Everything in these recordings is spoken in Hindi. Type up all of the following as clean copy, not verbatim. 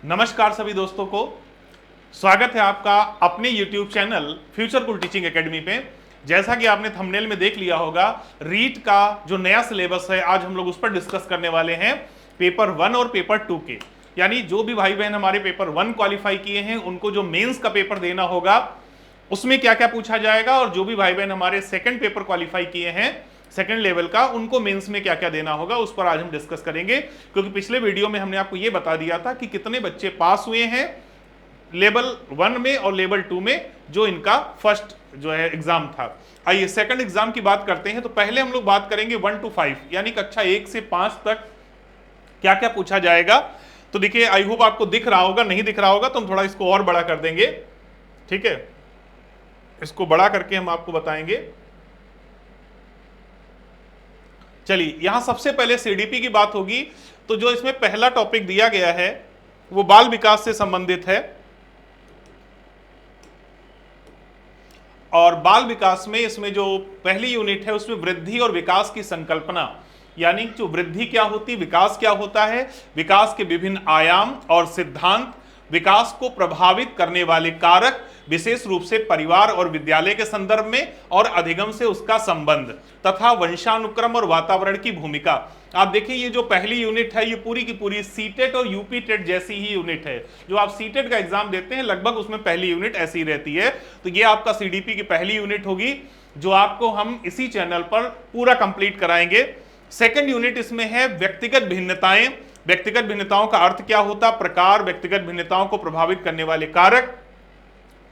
नमस्कार सभी दोस्तों को, स्वागत है आपका अपने YouTube channel future cool teaching academy पे। जैसा कि आपने थंबनेल में देख लिया होगा, रीट का जो नया सिलेबस है आज हम लोग उस पर डिस्कस करने वाले हैं, पेपर 1 और पेपर 2 के। यानी जो भी भाई बहन हमारे पेपर 1 क्वालिफाई किए हैं उनको जो मेंस का पेपर देना होगा उसमें क्या क्या पूछा जाएगा, और जो भी भाई बहन हमारे सेकंड पेपर क्वालिफाई किए हैं सेकंड लेवल का उनको मेंस में क्या क्या देना होगा उस पर आज हम डिस्कस करेंगे। क्योंकि पिछले वीडियो में हमने आपको यह बता दिया था कि कितने बच्चे पास हुए हैं लेवल 1 में और लेवल 2 में, जो इनका फर्स्ट जो है एग्जाम था। आइए सेकंड एग्जाम की बात करते हैं। तो पहले हम लोग बात करेंगे 1 to 5 यानी कक्षा 1 से 5 तक क्या क्या पूछा जाएगा। तो देखिए, आई होप आपको दिख रहा होगा, नहीं दिख रहा होगा तो हम थोड़ा इसको और बड़ा कर देंगे, ठीक है। इसको बड़ा करके हम आपको बताएंगे। चलिए, यहां सबसे पहले सीडीपी की बात होगी। तो जो इसमें पहला टॉपिक दिया गया है वो बाल विकास से संबंधित है, और बाल विकास में इसमें जो पहली यूनिट है उसमें वृद्धि और विकास की संकल्पना, यानी जो वृद्धि क्या होती, विकास क्या होता है, विकास के विभिन्न आयाम और सिद्धांत, विकास को प्रभावित करने वाले कारक, विशेष रूप से परिवार और विद्यालय के संदर्भ में, और अधिगम से उसका संबंध, तथा वंशानुक्रम और वातावरण की भूमिका। आप देखिए, ये जो पहली यूनिट है ये पूरी की पूरी सीटेट और यूपी टेट जैसी ही यूनिट है। जो आप सीटेट का एग्जाम देते हैं लगभग उसमें पहली यूनिट ऐसी ही रहती है। तो ये आपका सीडीपी की पहली यूनिट होगी जो आपको हम इसी चैनल पर पूरा कंप्लीट कराएंगे। सेकंड यूनिट इसमें है व्यक्तिगत भिन्नताएं। व्यक्तिगत भिन्नताओं का अर्थ क्या होता, प्रकार, व्यक्तिगत भिन्नताओं को प्रभावित करने वाले कारक।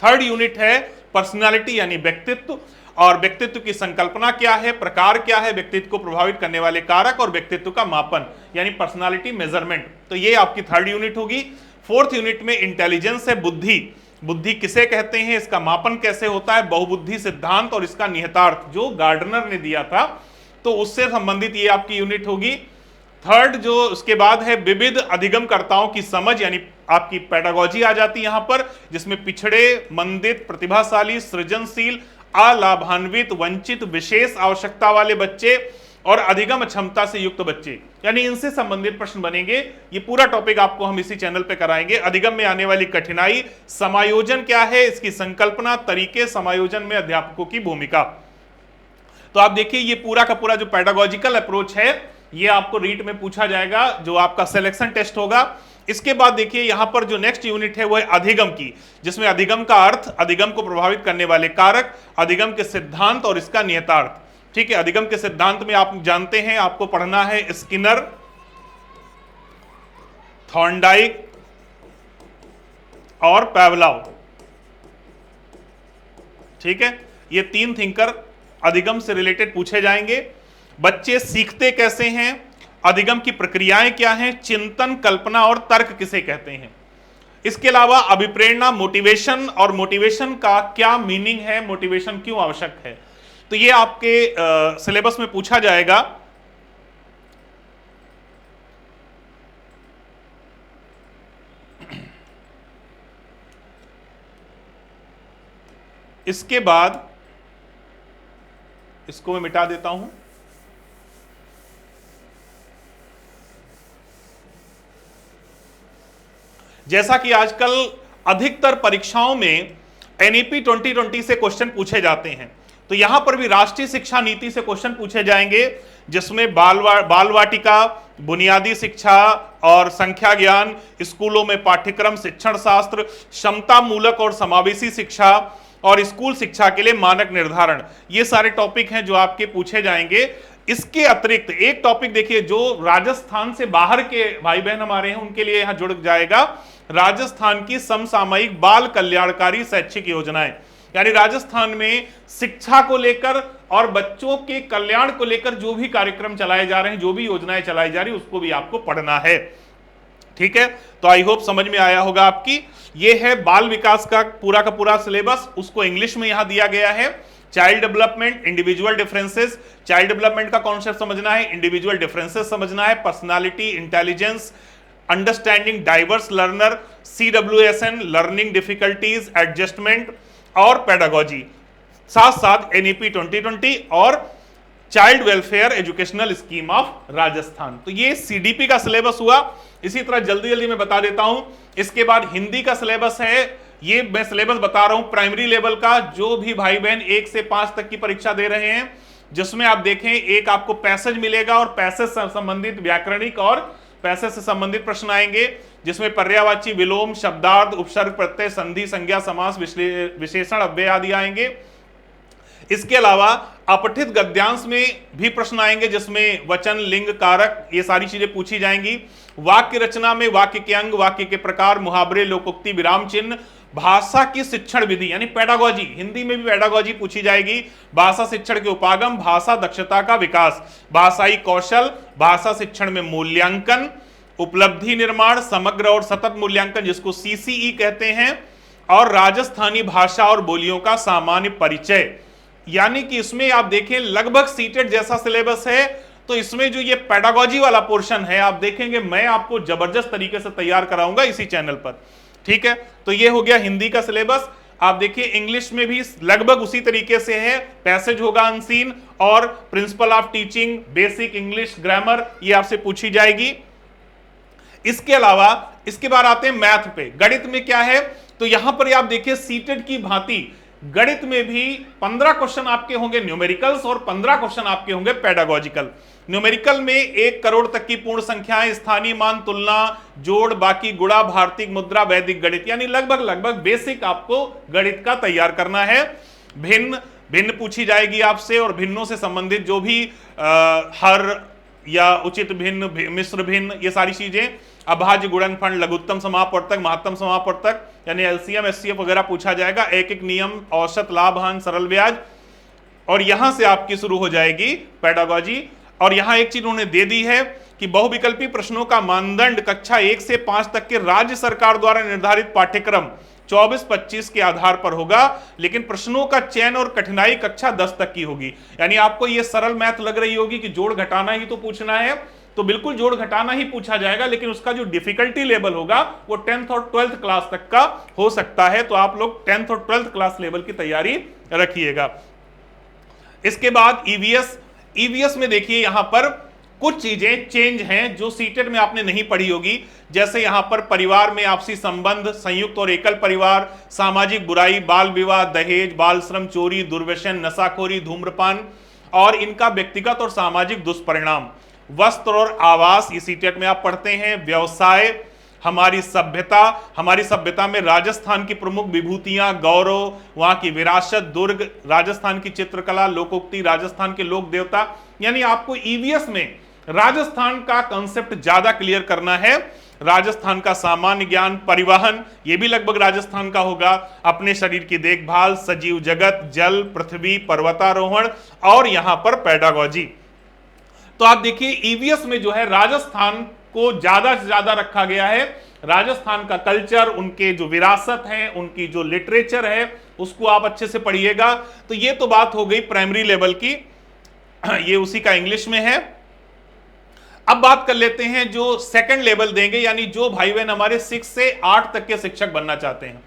थर्ड यूनिट है पर्सनालिटी यानी व्यक्तित्व, और व्यक्तित्व की संकल्पना क्या है, प्रकार क्या है, व्यक्तित्व को प्रभावित करने वाले कारक, और व्यक्तित्व का मापन यानी पर्सनालिटी मेजरमेंट। तो ये आपकी थर्ड यूनिट होगी। फोर्थ यूनिट में इंटेलिजेंस है, बुद्धि। बुद्धि किसे कहते हैं, इसका मापन कैसे होता है, बहुबुद्धि सिद्धांत और इसका निहितार्थ जो गार्डनर ने दिया था, तो उससे संबंधित ये आपकी यूनिट होगी। थर्ड जो उसके बाद है विविध अधिगमकर्ताओं की समझ, यानी आपकी पेडागोजी आ जाती है यहां पर, जिसमें पिछड़े, मंदित, प्रतिभाशाली, सृजनशील, अलाभान्वित, वंचित, विशेष आवश्यकता वाले बच्चे और अधिगम क्षमता से युक्त बच्चे, यानी इनसे संबंधित प्रश्न बनेंगे। ये पूरा टॉपिक आपको हम इसी चैनल पे कराएंगे। अधिगम में आने वाली कठिनाई, समायोजन क्या है, इसकी संकल्पना, तरीके, समायोजन में अध्यापकों की भूमिका। तो आप देखिए, ये पूरा का पूरा जो पेडागोजिकल अप्रोच है ये आपको रीट में पूछा जाएगा, जो आपका सिलेक्शन टेस्ट होगा। इसके बाद देखिए यहां पर जो नेक्स्ट यूनिट है वो है अधिगम की, जिसमें अधिगम का अर्थ, अधिगम को प्रभावित करने वाले कारक, अधिगम के सिद्धांत और इसका निहितार्थ। ठीक है, अधिगम के सिद्धांत में आप जानते हैं आपको पढ़ना है स्किनर, थॉर्नडाइक और पावलोव। ठीक है, ये तीन थिंकर अधिगम से रिलेटेड पूछे जाएंगे। बच्चे सीखते कैसे हैं, अधिगम की प्रक्रियाएं क्या हैं, चिंतन, कल्पना और तर्क किसे कहते हैं। इसके अलावा अभिप्रेरणा, मोटिवेशन, और मोटिवेशन का क्या मीनिंग है, मोटिवेशन क्यों आवश्यक है, तो ये आपके सिलेबस में पूछा जाएगा। इसके बाद इसको मैं मिटा देता हूं। जैसा कि आजकल अधिकतर परीक्षाओं में एनईपी 2020 से क्वेश्चन पूछे जाते हैं, तो यहां पर भी राष्ट्रीय शिक्षा नीति से क्वेश्चन पूछे जाएंगे, जिसमें बाल वाटिका, बुनियादी शिक्षा और संख्या ज्ञान, स्कूलों में पाठ्यक्रम, शिक्षण शास्त्र, क्षमता मूलक और समावेशी शिक्षा, और स्कूल शिक्षा के लिए मानक निर्धारण, ये सारे टॉपिक हैं जो आपके पूछे जाएंगे। इसके अतिरिक्त एक टॉपिक देखिए जो राजस्थान से बाहर के भाई बहन हमारे हैं उनके लिए यहां जुड़ जाएगा, राजस्थान की समसामयिक बाल कल्याणकारी शैक्षिक योजनाएं, यानी राजस्थान में शिक्षा को लेकर और बच्चों के कल्याण को लेकर जो भी कार्यक्रम चलाए जा रहे हैं, जो भी योजनाएं चलाई जा रही है, उसको भी आपको पढ़ना है। ठीक है, तो आई होप समझ में आया होगा आपकी। ये है बाल विकास का पूरा सिलेबस, उसको इंग्लिश में यहां दिया गया है। Child development, individual differences, child development का कॉन्सेप्ट समझना है, इंडिविजुअल डिफरेंसेस समझना है, personality, intelligence, understanding diverse learner, CWSN, learning difficulties, adjustment और पेडागोजी, साथ साथ एनईपी 2020 और child welfare educational scheme of Rajasthan. तो ये सीडीपी का सिलेबस हुआ। इसी तरह जल्दी जल्दी मैं बता देता हूं। इसके बाद हिंदी का सिलेबस है, ये मैं सिलेबस बता रहा हूं प्राइमरी लेवल का, जो भी भाई बहन 1 से 5 तक की परीक्षा दे रहे हैं, जिसमें आप देखें एक आपको पैसेज मिलेगा और पैसेज से संबंधित व्याकरणिक और पैसेज से संबंधित प्रश्न आएंगे, जिसमें पर्यायवाची, विलोम, शब्दार्थ, उपसर्ग, प्रत्यय, संधि, संज्ञा, समास, विशेषण, अव्यय आदि आएंगे। इसके अलावा अपठित गद्यांश में भी प्रश्न आएंगे, जिसमें वचन, लिंग, कारक, ये सारी चीजें पूछी जाएंगी। वाक्य रचना में वाक्य के अंग, वाक्य के प्रकार, मुहावरे, लोकोक्ति, विराम चिन्ह, भाषा की शिक्षण विधि यानी पेडागोजी, हिंदी में भी पेडागोजी पूछी जाएगी। भाषा शिक्षण के उपागम, भाषा दक्षता का विकास, भाषाई कौशल, भाषा शिक्षण में मूल्यांकन, उपलब्धि निर्माण, समग्र और सतत मूल्यांकन जिसको सीसीई कहते हैं, और राजस्थानी भाषा और बोलियों का सामान्य परिचय। यानी कि इसमें आप देखें लगभग सीटेट जैसा सिलेबस है। तो इसमें जो ये पेडागोजी वाला पोर्शन है, आप देखेंगे मैं आपको जबरदस्त तरीके से तैयार कराऊंगा इसी चैनल पर, ठीक है। तो ये हो गया हिंदी का सिलेबस। आप देखिए इंग्लिश में भी लगभग उसी तरीके से है, पैसेज होगा अनसीन, और principle of teaching, basic English grammar, ये आपसे पूछी जाएगी। इसके अलावा इसके बाद आते हैं मैथ पे। गणित में क्या है, तो यहां पर आप देखिए सीटेट की भांति गणित में भी 15 क्वेश्चन आपके होंगे न्यूमेरिकल्स और 15 क्वेश्चन आपके होंगे पेडागोजिकल। न्यूमेरिकल में 1 करोड़ तक की पूर्ण संख्याएं, स्थानीय मान, तुलना, जोड़, बाकी, गुणा, भारतीय मुद्रा, वैदिक गणित, यानी लगभग बेसिक आपको गणित का तैयार करना है। भिन्न पूछी जाएगी आपसे, और भिन्नों से संबंधित जो भी हर या उचित भिन्न, मिश्र भिन्न, ये सारी चीजें, अभाज्य, गुणनफल, लघुत्तम समापवर्तक, महत्तम समापवर्तक यानी एलसीएम, एचसीएफ वगैरह पूछा जाएगा। एक नियम, औसत, लाभ, हानि, सरल ब्याज, और यहां से आपकी शुरू हो जाएगी पेडागोजी। और यहां एक चीज उन्होंने दे दी है कि बहुविकल्पी प्रश्नों का मानदंड कक्षा 1 से 5 तक के राज्य सरकार द्वारा निर्धारित पाठ्यक्रम 24-25 के आधार पर होगा, लेकिन प्रश्नों का चयन और कठिनाई कक्षा 10 तक की होगी। यानी आपको यह सरल मैथ लग रही होगी कि जोड़ घटाना ही तो पूछना है, तो बिल्कुल जोड़ घटाना ही पूछा जाएगा, लेकिन उसका जो डिफिकल्टी लेवल होगा वो 10th और 12th क्लास तक का हो सकता है। तो आप लोग 10th और 12th क्लास लेवल की तैयारी रखिएगा। इसके बाद ईवीएस में देखिए यहां पर कुछ चीजें चेंज हैं जो सीटेट में आपने नहीं पढ़ी होगी। जैसे यहां पर परिवार में आपसी संबंध, संयुक्त और एकल परिवार, सामाजिक बुराई, बाल विवाह, दहेज, बाल श्रम, चोरी, दुर्व्यसन, नशाखोरी, धूम्रपान और इनका व्यक्तिगत और सामाजिक दुष्परिणाम, वस्त्र और आवास, ये सीटेट में आप पढ़ते हैं। व्यवसाय, हमारी सभ्यता में राजस्थान की प्रमुख विभूतियां, गौरव, वहां की विरासत, दुर्ग, राजस्थान की चित्रकला, लोकोक्ति, राजस्थान के लोक देवता। यानी आपको ईवीएस में राजस्थान का कंसेप्ट ज्यादा क्लियर करना है। राजस्थान का सामान्य ज्ञान, परिवहन, ये भी लगभग राजस्थान का होगा, अपने शरीर की देखभाल, सजीव जगत, जल, पृथ्वी, पर्वतारोहण, और यहां पर पेडागोजी। तो आप देखिए ईवीएस में जो है राजस्थान को ज्यादा से ज्यादा रखा गया है। राजस्थान का कल्चर, उनके जो विरासत है, उनकी जो लिटरेचर है, उसको आप अच्छे से पढ़िएगा। तो ये तो बात हो गई प्राइमरी लेवल की, ये उसी का इंग्लिश में है। अब बात कर लेते हैं जो सेकंड लेवल देंगे, यानी जो भाई बहन हमारे 6 से 8 तक के शिक्षक बनना चाहते हैं,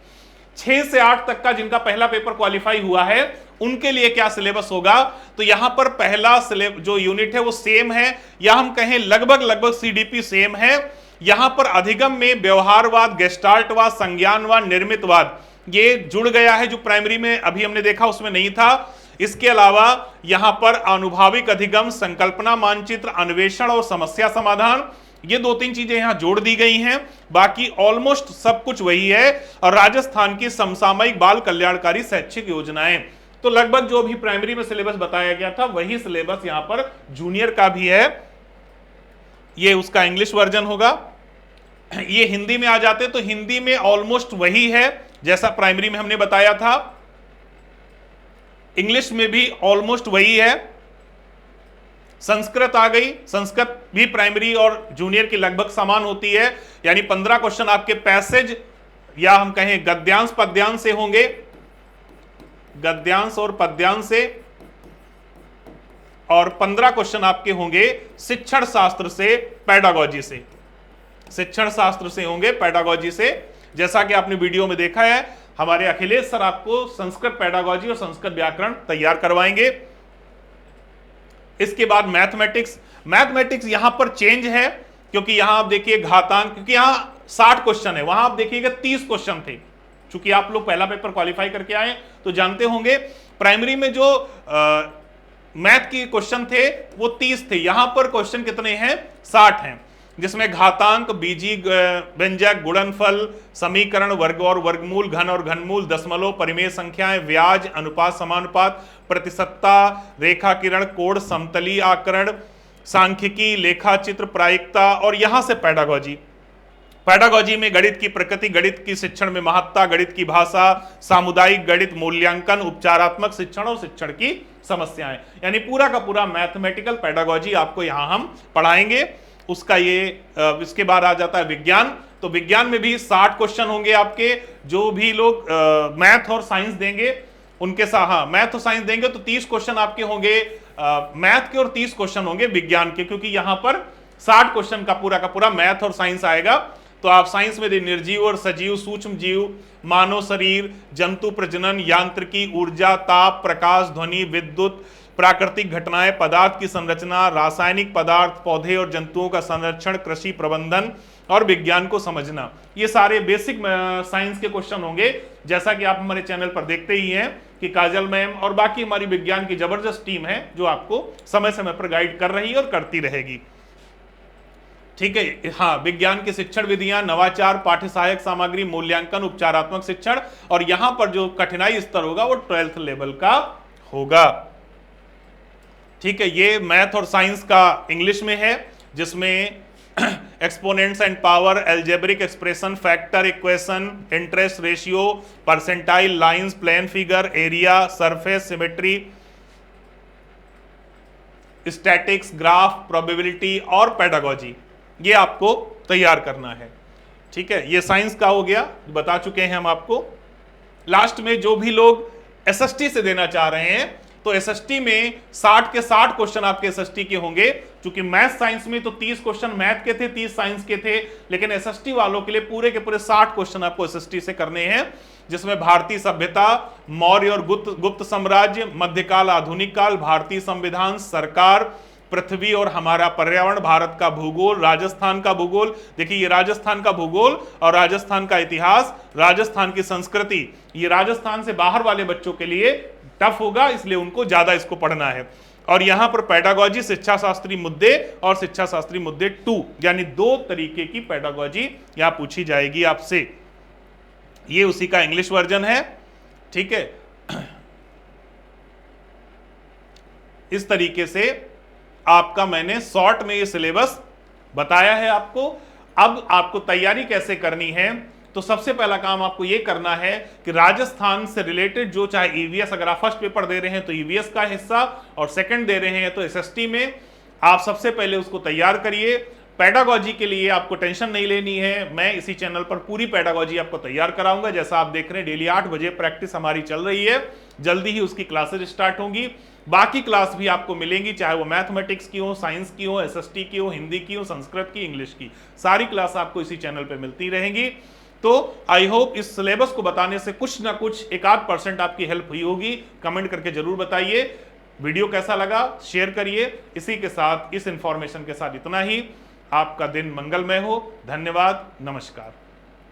6 से 8 तक का जिनका पहला पेपर क्वालिफाई हुआ है, उनके लिए क्या सिलेबस होगा। तो यहां पर पहला जो यूनिट है वो सेम है, या हम कहें लगभग सीडीपी सेम है। यहां पर अधिगम में व्यवहारवाद, गेस्टाल्टवाद, संज्ञानवाद, निर्मितवाद ये जुड़ गया है, जो प्राइमरी में अभी हमने देखा उसमें नहीं था। इसके अलावा यहां पर अनुभाविक अधिगम, संकल्पना मानचित्र, अन्वेषण और समस्या समाधान, ये 2-3 चीजें यहां जोड़ दी गई हैं। बाकी ऑलमोस्ट सब कुछ वही है। और राजस्थान की समसामयिक बाल कल्याणकारी शैक्षिक योजनाएं, तो लगभग जो भी प्राइमरी में सिलेबस बताया गया था वही सिलेबस यहां पर जूनियर का भी है। ये उसका इंग्लिश वर्जन होगा। ये हिंदी में आ जाते तो हिंदी में ऑलमोस्ट वही है जैसा प्राइमरी में हमने बताया था। इंग्लिश में भी ऑलमोस्ट वही है। संस्कृत आ गई, संस्कृत भी प्राइमरी और जूनियर की लगभग समान होती है। यानी 15 क्वेश्चन आपके पैसेज या हम कहें गद्यांश पद्यांश से होंगे, गद्यांश और पद्यांश से, और 15 क्वेश्चन आपके होंगे शिक्षण शास्त्र से, पेडागोजी से, शिक्षण शास्त्र से होंगे, पेडागोजी से। जैसा कि आपने वीडियो में देखा है, हमारे अखिलेश सर आपको संस्कृत पेडागोजी और संस्कृत व्याकरण तैयार करवाएंगे। इसके बाद मैथमेटिक्स। मैथमेटिक्स यहां पर चेंज है, क्योंकि यहां आप देखिए घातांक, क्योंकि यहां 60 क्वेश्चन है, वहां आप देखिएगा 30 क्वेश्चन थे। चूंकि आप लोग पहला पेपर क्वालिफाई करके आए तो जानते होंगे, प्राइमरी में जो मैथ के क्वेश्चन थे वो 30 थे, यहां पर क्वेश्चन कितने हैं, 60 हैं, जिसमें घातांक, बीजी व्यंजक, गुणनफल, समीकरण, वर्ग और वर्गमूल, घन और घनमूल, दशमलव, परिमेय संख्याएं, व्याज, अनुपात, समानुपात, प्रतिशतता, रेखा किरण, कोण, समतली आकरण, सांख्यिकी, लेखा चित्र, प्रायिकता, और यहां से पेडागोजी। पेडागोजी में गणित की प्रकृति, गणित की शिक्षण में महत्ता, गणित की भाषा, सामुदायिक गणित, मूल्यांकन, उपचारात्मक शिक्षण और शिक्षण की समस्याएं, यानी पूरा का पूरा मैथमेटिकल पेडागोजी आपको यहां हम पढ़ाएंगे। उसका ये इसके बाद आ जाता है विज्ञान। तो विज्ञान में भी 60 क्वेश्चन होंगे आपके, जो भी लोग मैथ और साइंस देंगे उनके साथ, हाँ मैथ और साइंस देंगे तो 30 क्वेश्चन आपके होंगे मैथ के और 30 क्वेश्चन होंगे विज्ञान के, क्योंकि यहां पर 60 क्वेश्चन का पूरा मैथ और साइंस आएगा। तो आप साइंस में निर्जीव और सजीव, सूक्ष्म जीव, मानव शरीर, जंतु प्रजनन, यांत्रिकी, ऊर्जा, ताप, प्रकाश, ध्वनि, विद्युत, प्राकृतिक घटनाएं, पदार्थ की संरचना, रासायनिक पदार्थ, पौधे और जंतुओं का संरक्षण, कृषि प्रबंधन और विज्ञान को समझना, ये सारे बेसिक साइंस के क्वेश्चन होंगे। जैसा कि आप हमारे चैनल पर देखते ही हैं कि काजल मैम और बाकी हमारी विज्ञान की जबरदस्त टीम है जो आपको समय समय पर गाइड कर रही है और करती रहेगी। ठीक है, हाँ, विज्ञान की शिक्षण विधियां, नवाचार, पाठ्य सहायक सामग्री, मूल्यांकन, उपचारात्मक शिक्षण, और यहां पर जो कठिनाई स्तर होगा वो 12th लेवल का होगा। ठीक है, ये मैथ और साइंस का इंग्लिश में है, जिसमें exponents and power, algebraic expression, factor equation, interest ratio, percentile, lines, plane figure, area, surface, symmetry, statics, graph, probability और पेडागोजी, ये आपको तैयार करना है। ठीक है, ये साइंस का हो गया, बता चुके हैं हम आपको। लास्ट में जो भी लोग एसएसटी से देना चाह रहे हैं, तो एसएसटी में 60 के 60 क्वेश्चन आपके एसएसटी के होंगे। क्योंकि मैथ साइंस में तो 30 क्वेश्चन मैथ के थे, 30 साइंस के थे, लेकिन एसएसटी वालों के लिए पूरे के पूरे 60 क्वेश्चन आपको एसएसटी से करने हैं, जिसमें भारतीय सभ्यता, मौर्य और गुप्त साम्राज्य, मध्यकाल, आधुनिक काल, भारतीय संविधान, सरकार, पृथ्वी और हमारा पर्यावरण, भारत का भूगोल, राजस्थान का भूगोल, देखिए ये राजस्थान का भूगोल और राजस्थान का इतिहास, राजस्थान की संस्कृति, ये राजस्थान से बाहर वाले बच्चों के लिए टफ होगा, इसलिए उनको ज्यादा इसको पढ़ना है। और यहां पर पेडागोजी, शिक्षा शास्त्री मुद्दे और शिक्षा शास्त्री मुद्दे 2, यानी 2 तरीके की पेडागोजी यहां पूछी जाएगी आपसे। ये उसी का इंग्लिश वर्जन है। ठीक है, इस तरीके से आपका मैंने शॉर्ट में ये सिलेबस बताया है आपको। अब आपको तैयारी कैसे करनी है, तो सबसे पहला काम आपको ये करना है कि राजस्थान से रिलेटेड जो, चाहे ईवीएस, अगर आप फर्स्ट पेपर दे रहे हैं तो ईवीएस का हिस्सा, और सेकंड दे रहे हैं तो एसएसटी में, आप सबसे पहले उसको तैयार करिए। पेडागोजी के लिए आपको टेंशन नहीं लेनी है, मैं इसी चैनल पर पूरी पेडागोजी आपको तैयार कराऊंगा। जैसा आप देख रहे हैं डेली 8 बजे प्रैक्टिस हमारी चल रही है, जल्दी ही उसकी क्लासेज स्टार्ट होंगी। बाकी क्लास भी आपको मिलेंगी, चाहे वो मैथमेटिक्स की हो, साइंस की हो, एसएसटी की हो, हिंदी की हो, संस्कृत की, इंग्लिश की, सारी क्लास आपको इसी चैनल पर मिलती रहेंगी। तो आई होप इस सिलेबस को बताने से कुछ ना कुछ 1-8% आपकी हेल्प हुई होगी। कमेंट करके जरूर बताइए। वीडियो कैसा लगा शेयर करिए। इसी के साथ, इस इंफॉर्मेशन के साथ इतना ही। आपका दिन मंगलमय हो। धन्यवाद, नमस्कार।